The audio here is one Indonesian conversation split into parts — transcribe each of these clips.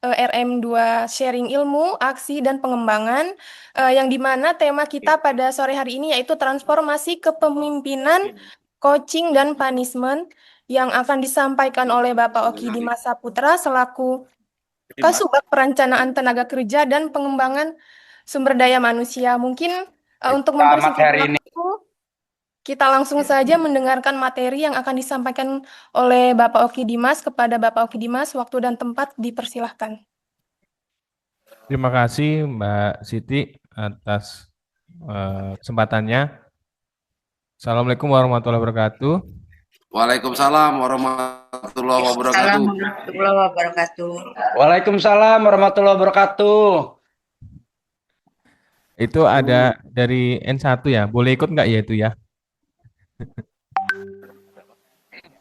RM2 Sharing Ilmu, Aksi, dan Pengembangan, yang dimana tema kita pada sore hari ini yaitu transformasi kepemimpinan, coaching, dan punishment yang akan disampaikan oleh Bapak Oki Dimas Saputra selaku Kasubag Perencanaan Tenaga Kerja dan Pengembangan Sumber Daya Manusia. Mungkin untuk mempersingkat Materi ini. waktu, kita langsung saja mendengarkan materi yang akan disampaikan oleh Bapak Oki Dimas. Kepada Bapak Oki Dimas, waktu dan tempat dipersilahkan. Terima kasih Mbak Siti atas kesempatannya. Assalamualaikum warahmatullahi wabarakatuh. Waalaikumsalam warahmatullahi wabarakatuh. Assalamualaikum warahmatullahi wabarakatuh. Waalaikumsalam warahmatullahi wabarakatuh. Itu ada dari N1 ya, boleh ikut nggak ya itu ya?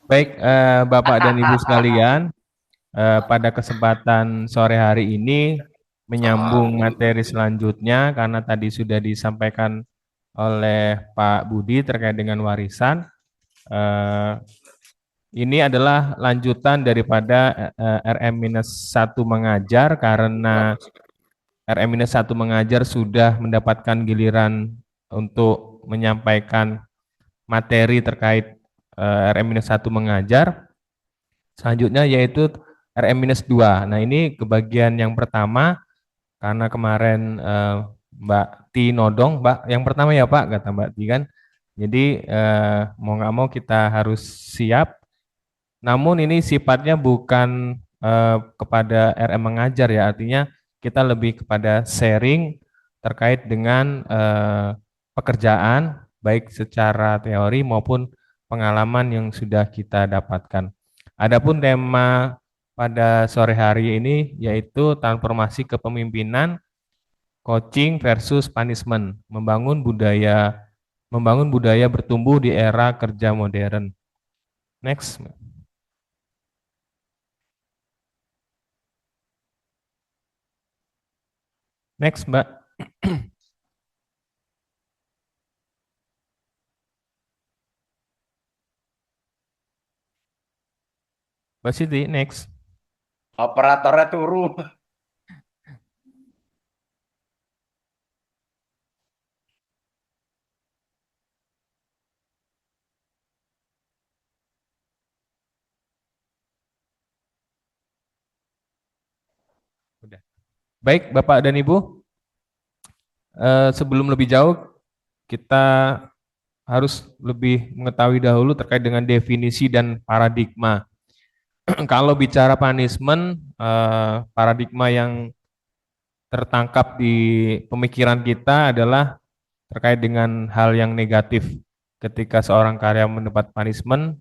Baik, Bapak dan Ibu sekalian, pada kesempatan sore hari ini menyambung materi selanjutnya karena tadi sudah disampaikan oleh Pak Budi terkait dengan warisan. Ini adalah lanjutan daripada RM-1 mengajar karena RM-1 mengajar sudah mendapatkan giliran untuk menyampaikan materi terkait RM-1 mengajar. Selanjutnya yaitu RM-2. Nah, ini kebagian yang pertama karena kemarin Mbak Ti nodong, Mbak, yang pertama ya Pak, kata Mbak Ti kan. Jadi mau nggak mau kita harus siap. Namun ini sifatnya bukan kepada RM mengajar ya, artinya kita lebih kepada sharing terkait dengan pekerjaan, baik secara teori maupun pengalaman yang sudah kita dapatkan. Adapun tema pada sore hari ini yaitu transformasi kepemimpinan, coaching versus punishment, membangun budaya bertumbuh di era kerja modern. Next. Next, Mbak. Mbak Siti, next. Operatornya turu. Udah. Baik, Bapak dan Ibu. Sebelum lebih jauh, kita harus lebih mengetahui dahulu terkait dengan definisi dan paradigma. Kalau bicara punishment, paradigma yang tertangkap di pemikiran kita adalah terkait dengan hal yang negatif. Ketika seorang karyawan mendapat punishment,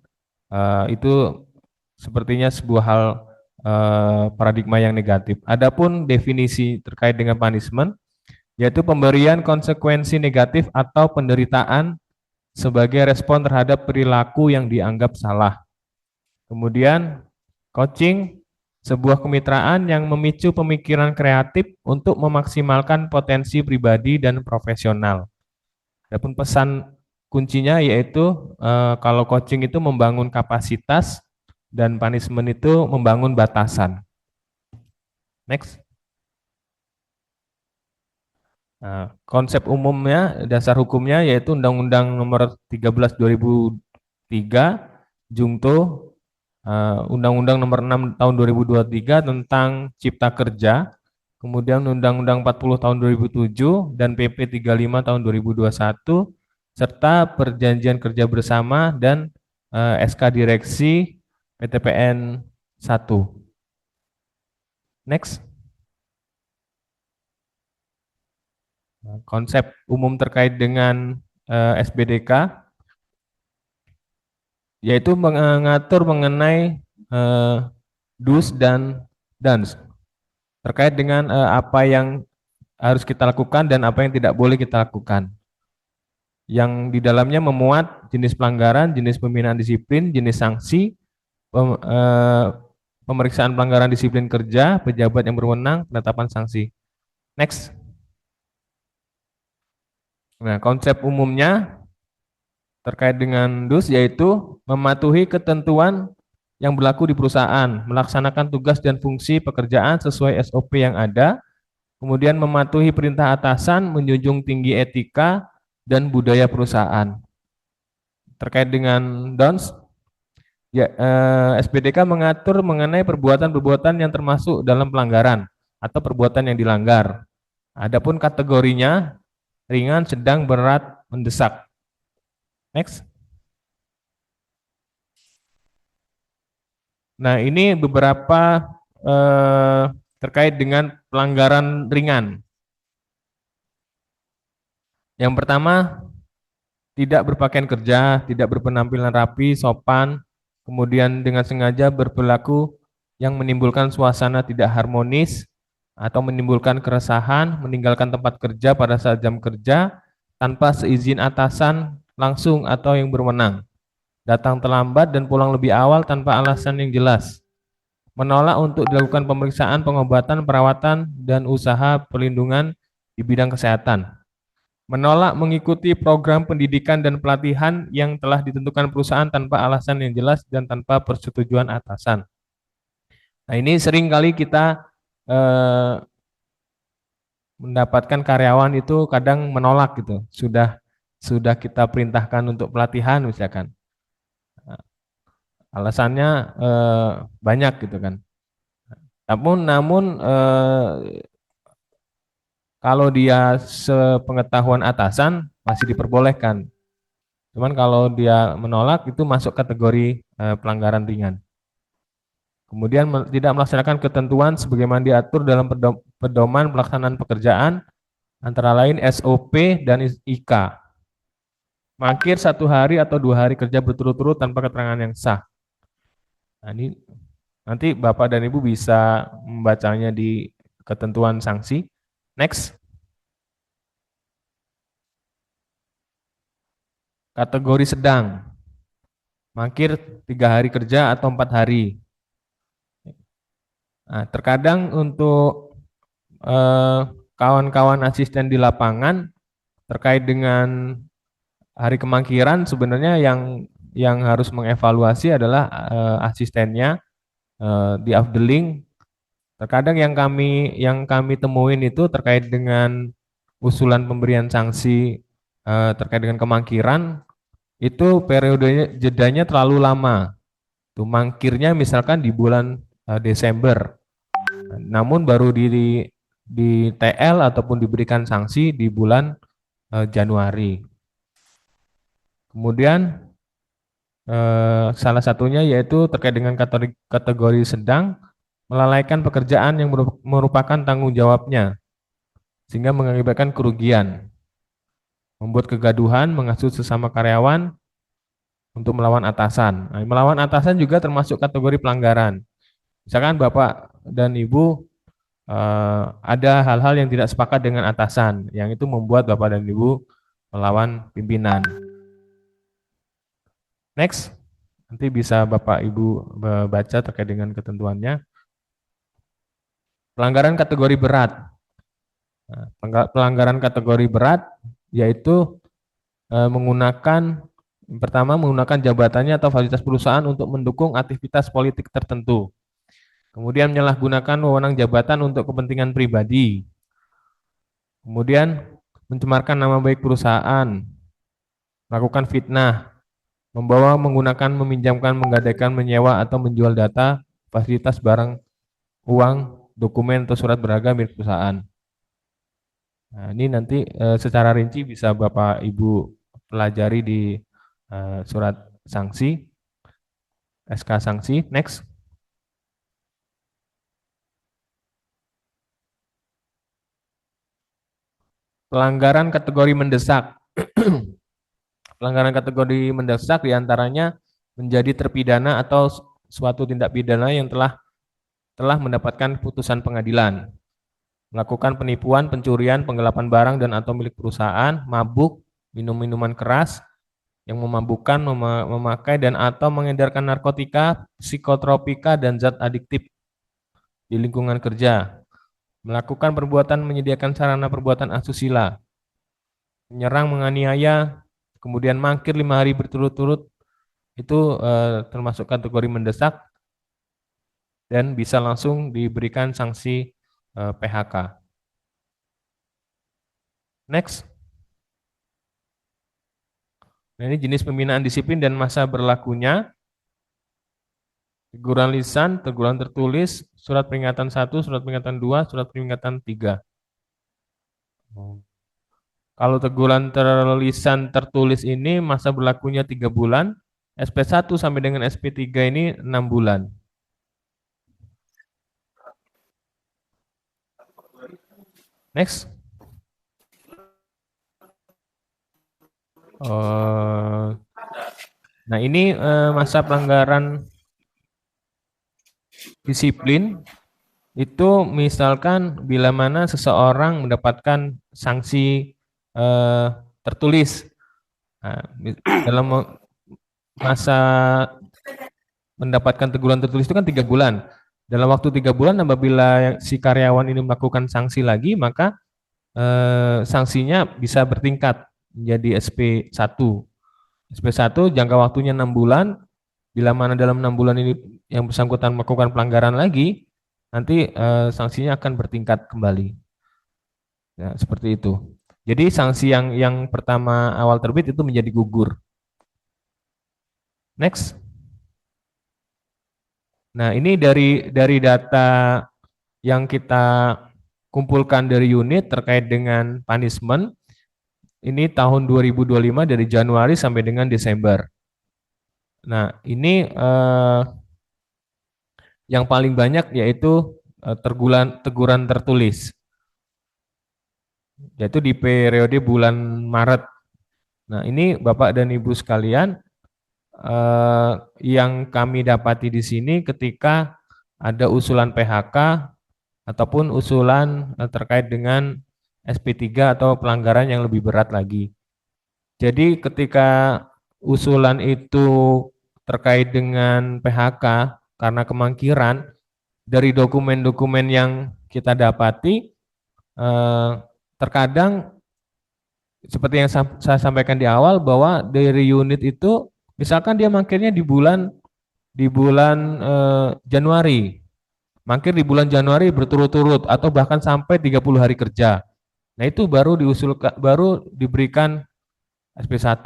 itu sepertinya sebuah hal paradigma yang negatif. Adapun definisi terkait dengan punishment, yaitu pemberian konsekuensi negatif atau penderitaan sebagai respon terhadap perilaku yang dianggap salah. Kemudian coaching, sebuah kemitraan yang memicu pemikiran kreatif untuk memaksimalkan potensi pribadi dan profesional. Adapun pesan kuncinya yaitu kalau coaching itu membangun kapasitas dan punishment itu membangun batasan. Next. Nah, konsep umumnya, dasar hukumnya yaitu Undang-Undang Nomor 13 2003, Jungto, Undang-Undang Nomor 6 Tahun 2023 tentang Cipta Kerja, kemudian Undang-Undang 40 Tahun 2007 dan PP 35 Tahun 2021, serta Perjanjian Kerja Bersama dan SK Direksi PTPN 1. Next. Konsep umum terkait dengan SBDK yaitu mengatur mengenai do's dan don'ts terkait dengan apa yang harus kita lakukan dan apa yang tidak boleh kita lakukan. Yang di dalamnya memuat jenis pelanggaran, jenis pembinaan disiplin, jenis sanksi, pemeriksaan pelanggaran disiplin kerja, pejabat yang berwenang, penetapan sanksi. Next. Nah, konsep umumnya terkait dengan DUS yaitu mematuhi ketentuan yang berlaku di perusahaan, melaksanakan tugas dan fungsi pekerjaan sesuai SOP yang ada, kemudian mematuhi perintah atasan, menjunjung tinggi etika dan budaya perusahaan. Terkait dengan DONS, ya, SPDK mengatur mengenai perbuatan-perbuatan yang termasuk dalam pelanggaran atau perbuatan yang dilanggar. Adapun kategorinya ringan, sedang, berat, mendesak. Next. Nah, ini beberapa terkait dengan pelanggaran ringan. Yang pertama, tidak berpakaian kerja, tidak berpenampilan rapi, sopan, kemudian dengan sengaja berperilaku yang menimbulkan suasana tidak harmonis atau menimbulkan keresahan, meninggalkan tempat kerja pada saat jam kerja tanpa seizin atasan langsung atau yang berwenang, datang terlambat dan pulang lebih awal tanpa alasan yang jelas, menolak untuk dilakukan pemeriksaan, pengobatan, perawatan, dan usaha perlindungan di bidang kesehatan, menolak mengikuti program pendidikan dan pelatihan yang telah ditentukan perusahaan tanpa alasan yang jelas dan tanpa persetujuan atasan. Nah, ini sering kali kita mendapatkan karyawan itu kadang menolak gitu. Sudah kita perintahkan untuk pelatihan misalkan. Alasannya banyak gitu kan. Namun kalau dia sepengetahuan atasan masih diperbolehkan. Cuman kalau dia menolak itu masuk kategori pelanggaran ringan. Kemudian tidak melaksanakan ketentuan sebagaimana diatur dalam pedoman pelaksanaan pekerjaan antara lain SOP dan IK. Mangkir 1 hari atau 2 hari kerja berturut-turut tanpa keterangan yang sah. Nah, ini nanti Bapak dan Ibu bisa membacanya di ketentuan sanksi. Next. Kategori sedang. Mangkir 3 hari kerja atau 4 hari. Nah, terkadang untuk kawan-kawan asisten di lapangan terkait dengan hari kemangkiran sebenarnya yang harus mengevaluasi adalah asistennya di afdeling. Terkadang yang kami temuin itu terkait dengan usulan pemberian sanksi terkait dengan kemangkiran itu periodenya jedanya terlalu lama. Tuh mangkirnya misalkan di bulan Desember. Namun baru di TL ataupun diberikan sanksi di bulan Januari. Kemudian salah satunya yaitu terkait dengan kategori sedang, melalaikan pekerjaan yang merupakan tanggung jawabnya, sehingga mengakibatkan kerugian, membuat kegaduhan, menghasut sesama karyawan untuk melawan atasan. Nah, melawan atasan juga termasuk kategori pelanggaran. Misalkan Bapak dan Ibu ada hal-hal yang tidak sepakat dengan atasan, yang itu membuat Bapak dan Ibu melawan pimpinan. Next, nanti bisa Bapak Ibu baca terkait dengan ketentuannya. Pelanggaran kategori berat. Nah, pelanggaran kategori berat yaitu menggunakan jabatannya atau fasilitas perusahaan untuk mendukung aktivitas politik tertentu. Kemudian menyalahgunakan wewenang jabatan untuk kepentingan pribadi. Kemudian mencemarkan nama baik perusahaan, melakukan fitnah, membawa, menggunakan, meminjamkan, menggadaikan, menyewa atau menjual data, fasilitas, barang, uang, dokumen atau surat berharga milik perusahaan. Nah, ini nanti secara rinci bisa Bapak Ibu pelajari di surat sanksi, SK sanksi. Next. Pelanggaran kategori mendesak. Pelanggaran kategori mendesak diantaranya menjadi terpidana atau suatu tindak pidana yang telah mendapatkan putusan pengadilan, melakukan penipuan, pencurian, penggelapan barang dan atau milik perusahaan, mabuk, minum minuman keras yang memabukkan, memakai dan atau mengedarkan narkotika, psikotropika dan zat adiktif di lingkungan kerja, melakukan perbuatan menyediakan sarana perbuatan asusila, menyerang, menganiaya, kemudian mangkir 5 hari berturut-turut, itu termasuk kategori mendesak dan bisa langsung diberikan sanksi PHK. Next. Nah, ini jenis pembinaan disiplin dan masa berlakunya. Teguran lisan, teguran tertulis, surat peringatan 1, surat peringatan 2, surat peringatan 3. Kalau teguran lisan tertulis ini masa berlakunya 3 bulan, SP1 sampai dengan SP3 ini 6 bulan. Next. Nah, ini masa pelanggaran disiplin itu misalkan bila mana seseorang mendapatkan sanksi tertulis. Nah, dalam masa mendapatkan teguran tertulis itu kan 3 bulan. Dalam waktu 3 bulan apabila si karyawan ini melakukan sanksi lagi, maka sanksinya bisa bertingkat menjadi SP1. SP1 jangka waktunya 6 bulan. Bila mana dalam 6 bulan ini yang bersangkutan melakukan pelanggaran lagi, nanti sanksinya akan bertingkat kembali. Ya, seperti itu. Jadi sanksi yang pertama awal terbit itu menjadi gugur. Next. Nah, ini dari data yang kita kumpulkan dari unit terkait dengan punishment. Ini tahun 2025 dari Januari sampai dengan Desember. Nah, ini yang paling banyak yaitu teguran tertulis, yaitu di periode bulan Maret. Nah, ini Bapak dan Ibu sekalian, yang kami dapati di sini ketika ada usulan PHK ataupun usulan terkait dengan SP3 atau pelanggaran yang lebih berat lagi. Jadi ketika usulan itu terkait dengan PHK karena kemangkiran, dari dokumen-dokumen yang kita dapati, terkadang seperti yang saya sampaikan di awal bahwa dari unit itu misalkan dia mangkirnya di bulan Januari, mangkir di bulan Januari berturut-turut atau bahkan sampai 30 hari kerja. Nah, itu baru diberikan SP1.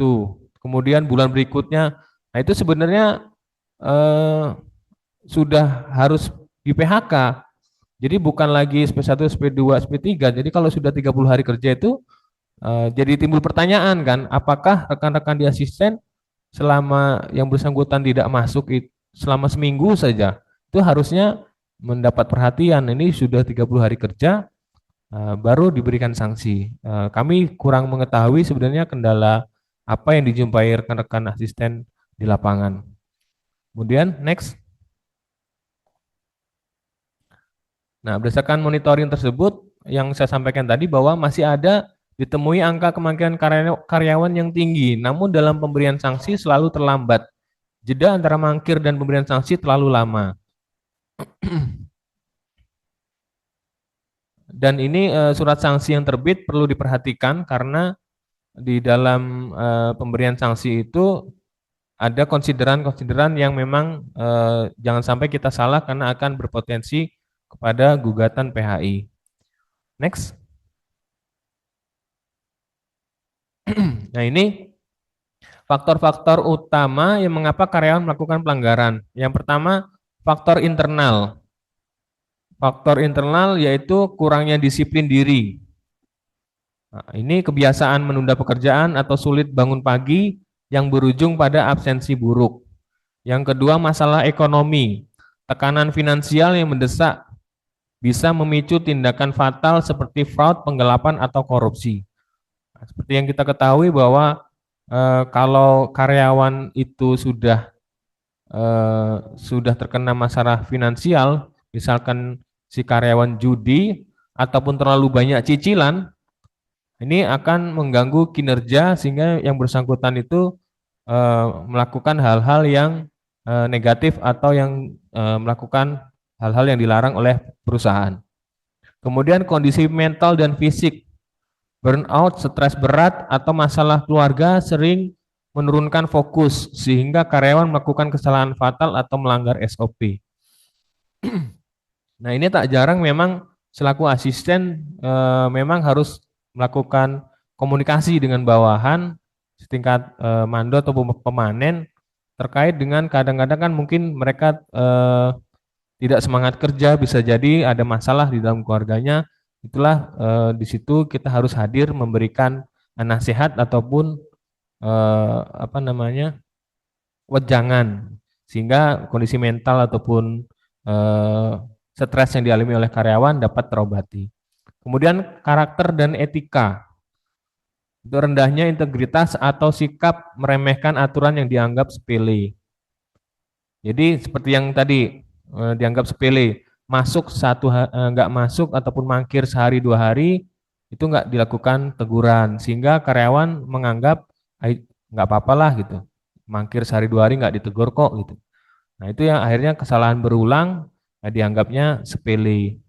Kemudian bulan berikutnya, nah itu sebenarnya sudah harus di PHK. Jadi bukan lagi SP1, SP2, SP3. Jadi kalau sudah 30 hari kerja itu jadi timbul pertanyaan kan, apakah rekan-rekan di asisten selama yang bersangkutan tidak masuk selama seminggu saja, itu harusnya mendapat perhatian. Ini sudah 30 hari kerja, baru diberikan sanksi. Kami kurang mengetahui sebenarnya kendala apa yang dijumpai rekan-rekan asisten di lapangan. Kemudian next. Nah, berdasarkan monitoring tersebut yang saya sampaikan tadi bahwa masih ada ditemui angka kemangkiran karyawan yang tinggi, namun dalam pemberian sanksi selalu terlambat. Jeda antara mangkir dan pemberian sanksi terlalu lama. Dan ini surat sanksi yang terbit perlu diperhatikan karena di dalam pemberian sanksi itu ada konsideran-konsideran yang memang jangan sampai kita salah karena akan berpotensi kepada gugatan PHI. Next. Nah, ini faktor-faktor utama yang mengapa karyawan melakukan pelanggaran. Yang pertama, faktor internal. Faktor internal yaitu kurangnya disiplin diri. Nah, ini kebiasaan menunda pekerjaan atau sulit bangun pagi yang berujung pada absensi buruk. Yang kedua, masalah ekonomi. Tekanan finansial yang mendesak bisa memicu tindakan fatal seperti fraud, penggelapan, atau korupsi. Nah, seperti yang kita ketahui bahwa kalau karyawan itu sudah terkena masalah finansial, misalkan si karyawan judi ataupun terlalu banyak cicilan, ini akan mengganggu kinerja sehingga yang bersangkutan itu melakukan hal-hal yang negatif atau yang melakukan hal-hal yang dilarang oleh perusahaan. Kemudian kondisi mental dan fisik, burnout, stres berat, atau masalah keluarga sering menurunkan fokus sehingga karyawan melakukan kesalahan fatal atau melanggar SOP. Nah, ini tak jarang memang selaku asisten memang harus melakukan komunikasi dengan bawahan setingkat mando atau pemanen terkait dengan kadang-kadang kan mungkin mereka tidak semangat kerja, bisa jadi ada masalah di dalam keluarganya. Itulah di situ kita harus hadir memberikan nasihat ataupun apa namanya wejangan sehingga kondisi mental ataupun stres yang dialami oleh karyawan dapat terobati. Kemudian karakter dan etika. Itu rendahnya integritas atau sikap meremehkan aturan yang dianggap sepele. Jadi seperti yang tadi dianggap sepele, masuk nggak masuk ataupun mangkir sehari 2 hari itu nggak dilakukan teguran sehingga karyawan menganggap nggak apa-apalah gitu, mangkir sehari 2 hari nggak ditegur kok gitu. Nah itu yang akhirnya kesalahan berulang dianggapnya sepele.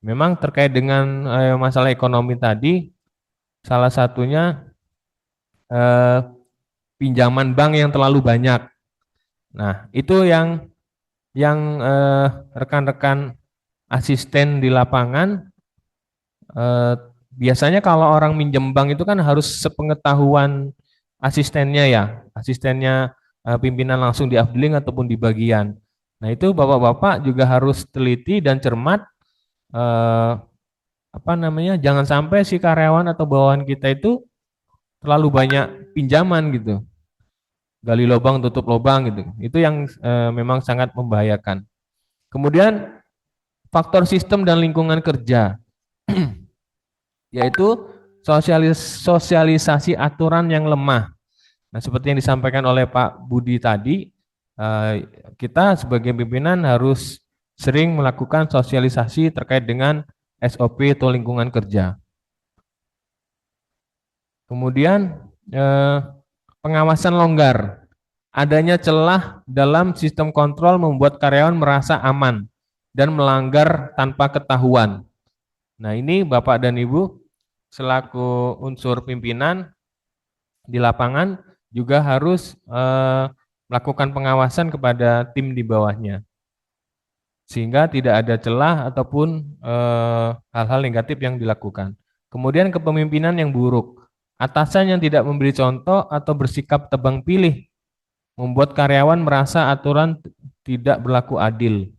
Memang terkait dengan masalah ekonomi tadi, salah satunya pinjaman bank yang terlalu banyak. Nah itu yang rekan-rekan asisten di lapangan biasanya kalau orang minjem bank itu kan harus sepengetahuan asistennya ya, asistennya pimpinan langsung di afdeling ataupun di bagian. Nah itu bapak-bapak juga harus teliti dan cermat apa namanya, jangan sampai si karyawan atau bawahan kita itu terlalu banyak pinjaman gitu, gali lubang tutup lubang gitu. Itu yang memang sangat membahayakan. Kemudian faktor sistem dan lingkungan kerja, yaitu sosialisasi aturan yang lemah. Nah, seperti yang disampaikan oleh Pak Budi tadi, kita sebagai pimpinan harus sering melakukan sosialisasi terkait dengan SOP atau lingkungan kerja. Kemudian pengawasan longgar. Adanya celah dalam sistem kontrol membuat karyawan merasa aman dan melanggar tanpa ketahuan. Nah, ini Bapak dan Ibu selaku unsur pimpinan di lapangan juga harus melakukan pengawasan kepada tim di bawahnya. Sehingga tidak ada celah ataupun hal-hal negatif yang dilakukan. Kemudian kepemimpinan yang buruk. Atasan yang tidak memberi contoh atau bersikap tebang pilih membuat karyawan merasa aturan tidak berlaku adil.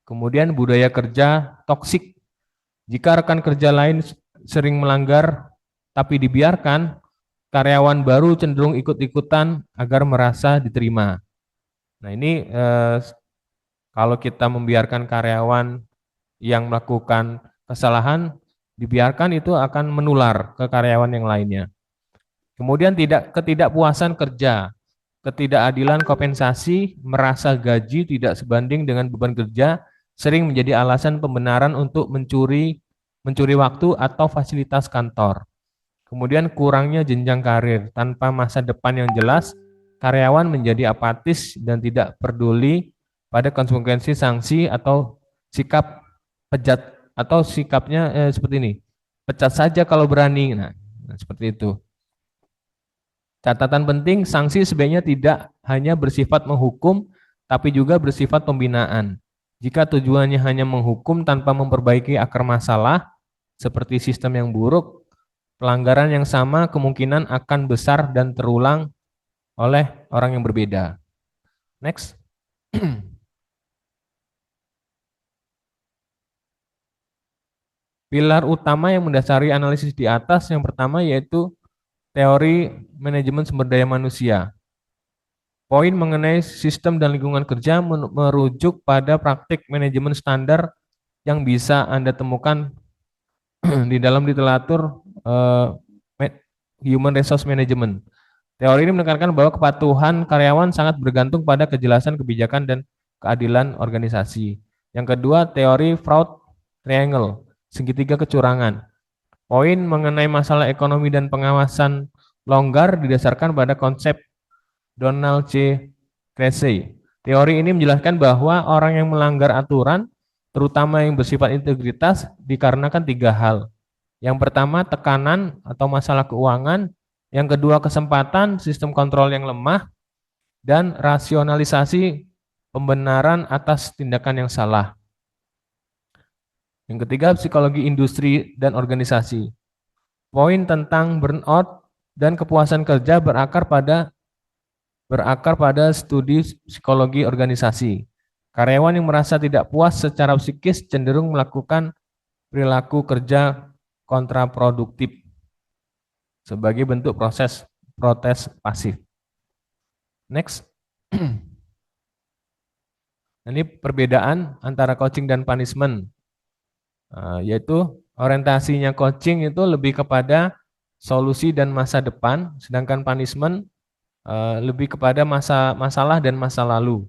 Kemudian budaya kerja toksik. Jika rekan kerja lain sering melanggar tapi dibiarkan, karyawan baru cenderung ikut-ikutan agar merasa diterima. Nah ini kalau kita membiarkan karyawan yang melakukan kesalahan, dibiarkan itu akan menular ke karyawan yang lainnya. Kemudian ketidakpuasan kerja, ketidakadilan kompensasi, merasa gaji tidak sebanding dengan beban kerja, sering menjadi alasan pembenaran untuk mencuri waktu atau fasilitas kantor. Kemudian kurangnya jenjang karir, tanpa masa depan yang jelas, karyawan menjadi apatis dan tidak peduli pada konsekuensi sanksi atau sikap pejat atau sikapnya seperti ini, pecat saja kalau berani. Nah seperti itu. Catatan penting, sanksi sebaiknya tidak hanya bersifat menghukum, tapi juga bersifat pembinaan. Jika tujuannya hanya menghukum tanpa memperbaiki akar masalah, seperti sistem yang buruk, pelanggaran yang sama kemungkinan akan besar dan terulang oleh orang yang berbeda. Next. Pilar utama yang mendasari analisis di atas, yang pertama yaitu teori manajemen sumber daya manusia. Poin mengenai sistem dan lingkungan kerja merujuk pada praktik manajemen standar yang bisa Anda temukan di dalam literatur Human Resource Management. Teori ini menekankan bahwa kepatuhan karyawan sangat bergantung pada kejelasan kebijakan dan keadilan organisasi. Yang kedua, teori fraud triangle, segitiga kecurangan. Poin mengenai masalah ekonomi dan pengawasan longgar didasarkan pada konsep Donald C. Cressey. Teori ini menjelaskan bahwa orang yang melanggar aturan, terutama yang bersifat integritas, dikarenakan 3 hal. Yang pertama, tekanan atau masalah keuangan. Yang kedua, kesempatan sistem kontrol yang lemah. Dan rasionalisasi pembenaran atas tindakan yang salah. Yang ketiga, psikologi industri dan organisasi. Poin tentang burnout dan kepuasan kerja berakar pada studi psikologi organisasi. Karyawan yang merasa tidak puas secara psikis cenderung melakukan perilaku kerja kontraproduktif sebagai bentuk protes pasif. Next. Ini perbedaan antara coaching dan punishment. Yaitu orientasinya coaching itu lebih kepada solusi dan masa depan, sedangkan punishment lebih kepada masalah dan masa lalu.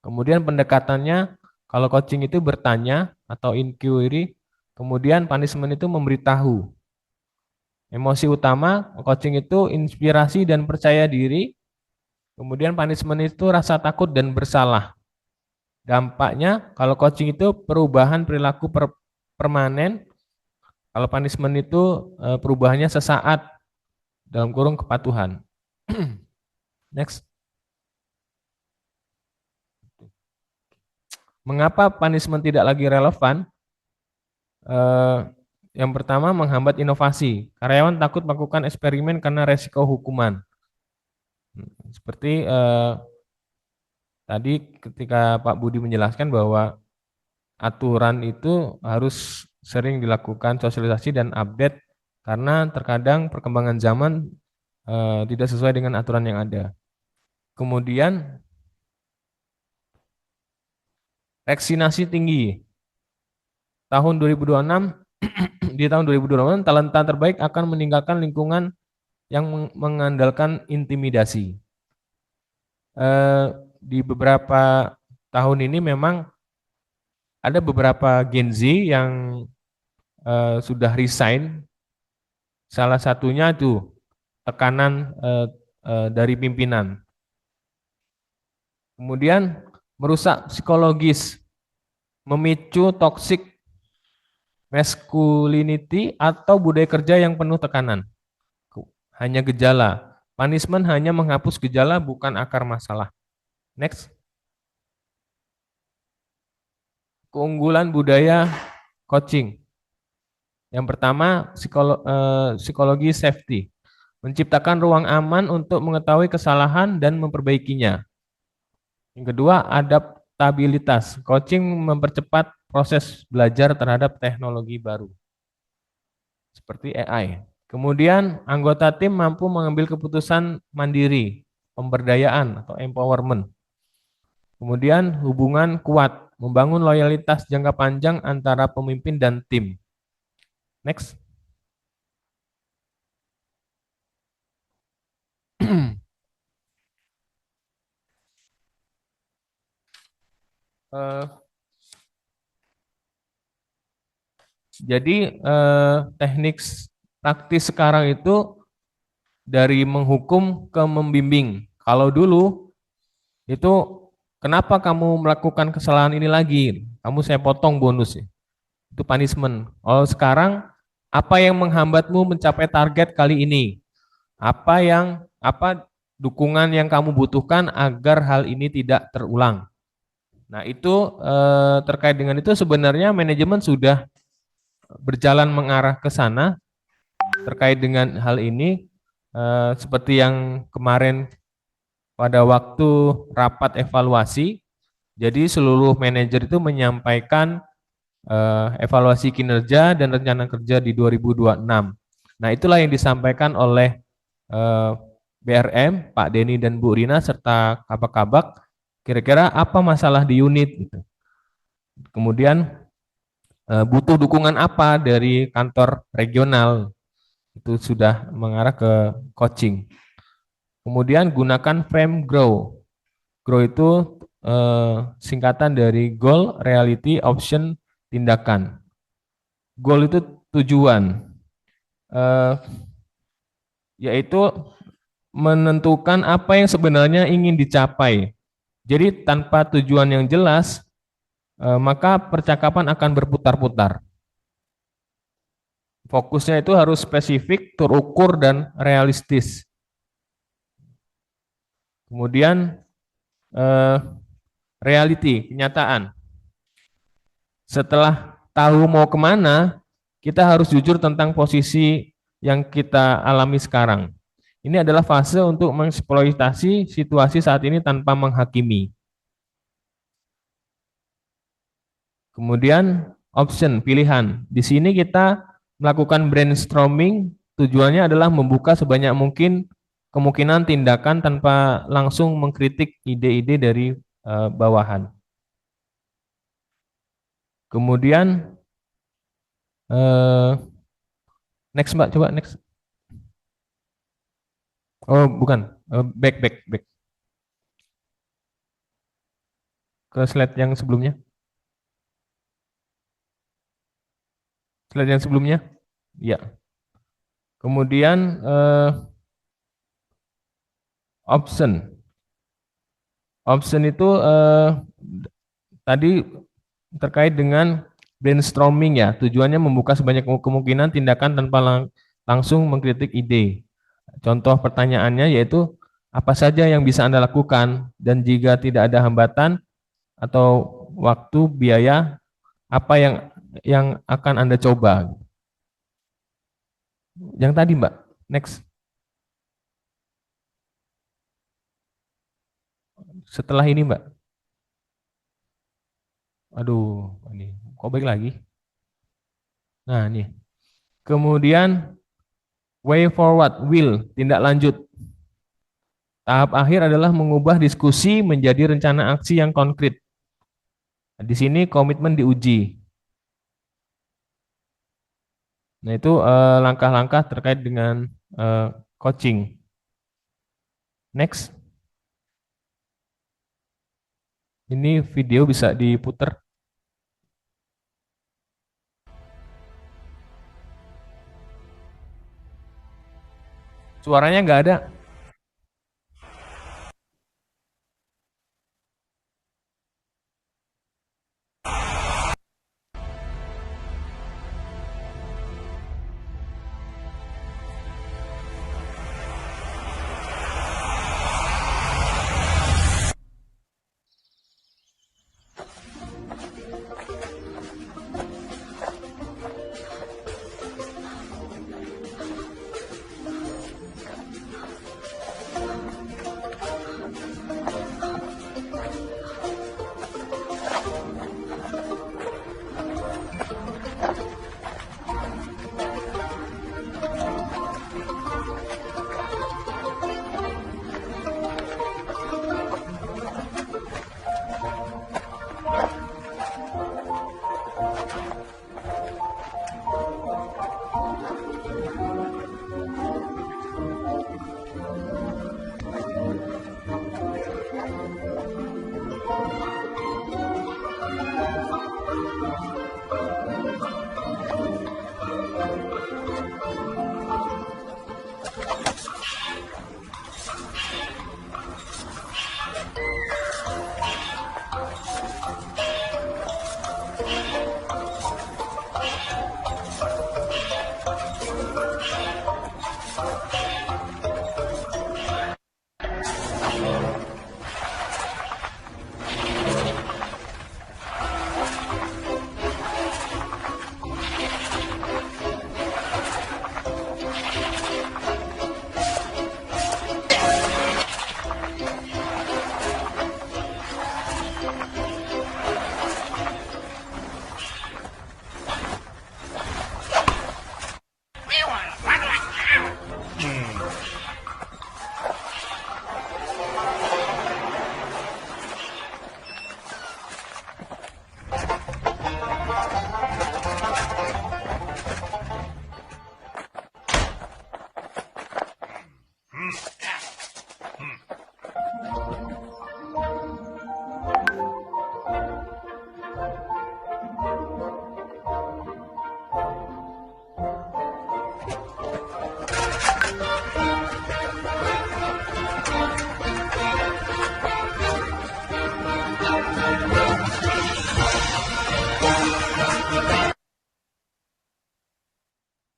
Kemudian pendekatannya, kalau coaching itu bertanya atau inquiry, kemudian punishment itu memberitahu. Emosi utama coaching itu inspirasi dan percaya diri, kemudian punishment itu rasa takut dan bersalah. Dampaknya, kalau coaching itu perubahan perilaku permanen, kalau punishment itu perubahannya sesaat, dalam kurung kepatuhan. Next. Mengapa punishment tidak lagi relevan? Yang pertama, menghambat inovasi. Karyawan takut melakukan eksperimen karena resiko hukuman. Seperti tadi ketika Pak Budi menjelaskan bahwa aturan itu harus sering dilakukan sosialisasi dan update karena terkadang perkembangan zaman tidak sesuai dengan aturan yang ada. Kemudian vaksinasi tinggi. Tahun 2026 di tahun 2026 talenta terbaik akan meninggalkan lingkungan yang mengandalkan intimidasi. Di beberapa tahun ini memang ada beberapa Gen Z yang sudah resign. Salah satunya itu tekanan dari pimpinan. Kemudian merusak psikologis, memicu toxic masculinity atau budaya kerja yang penuh tekanan. Hanya gejala. Punishment hanya menghapus gejala, bukan akar masalah. Next. Keunggulan budaya coaching. Yang pertama, psikologi safety. Menciptakan ruang aman untuk mengetahui kesalahan dan memperbaikinya. Yang kedua, adaptabilitas. Coaching mempercepat proses belajar terhadap teknologi baru, seperti AI. Kemudian, anggota tim mampu mengambil keputusan mandiri, pemberdayaan atau empowerment. Kemudian, hubungan kuat, membangun loyalitas jangka panjang antara pemimpin dan tim. Next. Jadi teknik praktis sekarang itu dari menghukum ke membimbing. Kalau dulu itu kenapa kamu melakukan kesalahan ini lagi? Kamu saya potong bonus ya. Itu punishment. Kalau sekarang apa yang menghambatmu mencapai target kali ini? Apa dukungan yang kamu butuhkan agar hal ini tidak terulang? Nah, itu terkait dengan itu sebenarnya manajemen sudah berjalan mengarah ke sana terkait dengan hal ini, seperti yang kemarin pada waktu rapat evaluasi. Jadi seluruh manajer itu menyampaikan evaluasi kinerja dan rencana kerja di 2026. Nah, itulah yang disampaikan oleh BRM, Pak Denny dan Bu Rina serta kabak-kabak. Kira-kira apa masalah di unit? Gitu. Kemudian butuh dukungan apa dari kantor regional? Itu sudah mengarah ke coaching. Kemudian gunakan frame grow. Grow itu singkatan dari goal, reality, option, tindakan. Goal itu tujuan, yaitu menentukan apa yang sebenarnya ingin dicapai. Jadi tanpa tujuan yang jelas, maka percakapan akan berputar-putar. Fokusnya itu harus spesifik, terukur, dan realistis. Kemudian reality, kenyataan. Setelah tahu mau kemana, kita harus jujur tentang posisi yang kita alami sekarang. Ini adalah fase untuk mengeksploitasi situasi saat ini tanpa menghakimi. Kemudian option, pilihan. Di sini kita melakukan brainstorming, tujuannya adalah membuka sebanyak mungkin kemungkinan tindakan tanpa langsung mengkritik ide-ide dari bawahan. Kemudian next Mbak, coba next. Oh bukan, back. Ke slide yang sebelumnya. Slide yang sebelumnya, ya. Kemudian option. Option itu tadi terkait dengan brainstorming ya. Tujuannya membuka sebanyak kemungkinan tindakan tanpa langsung mengkritik ide. Contoh pertanyaannya yaitu apa saja yang bisa Anda lakukan dan jika tidak ada hambatan atau waktu, biaya, apa yang akan Anda coba. Yang tadi Mbak, next. Setelah ini Mbak. Aduh, ini kok baik lagi. Nah, ini. Kemudian way forward, will, tindak lanjut. Tahap akhir adalah mengubah diskusi menjadi rencana aksi yang konkret. Di sini komitmen diuji. Nah, itu langkah-langkah terkait dengan coaching. Next. Ini video bisa diputar. Suaranya nggak ada.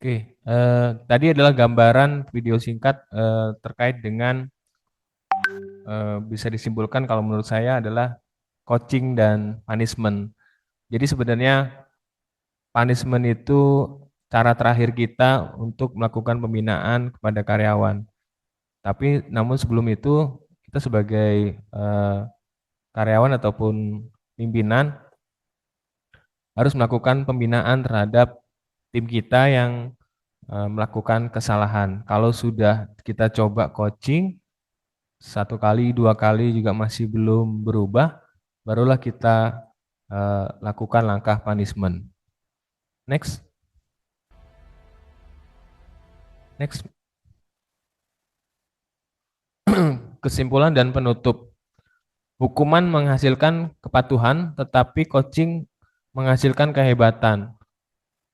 Oke, tadi adalah gambaran video singkat terkait dengan bisa disimpulkan kalau menurut saya adalah coaching dan punishment. Jadi sebenarnya punishment itu cara terakhir kita untuk melakukan pembinaan kepada karyawan. Tapi namun sebelum itu kita sebagai karyawan ataupun pimpinan harus melakukan pembinaan terhadap tim kita yang melakukan kesalahan. Kalau sudah kita coba coaching 1 kali, 2 kali juga masih belum berubah, barulah kita lakukan langkah punishment. Next. Next. Kesimpulan dan penutup. Hukuman menghasilkan kepatuhan, tetapi coaching menghasilkan kehebatan.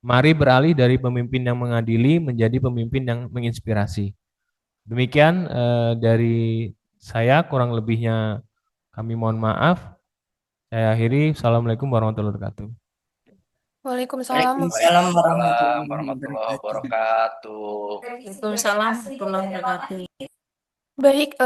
Mari beralih dari pemimpin yang mengadili menjadi pemimpin yang menginspirasi. Demikian dari saya, kurang lebihnya kami mohon maaf. Saya akhiri. Assalamualaikum warahmatullahi wabarakatuh. Waalaikumsalam. Waalaikumsalam warahmatullahi warahmatullahi wabarakatuh. wabarakatuh. Waalaikumsalam warahmatullahi wabarakatuh. Baik,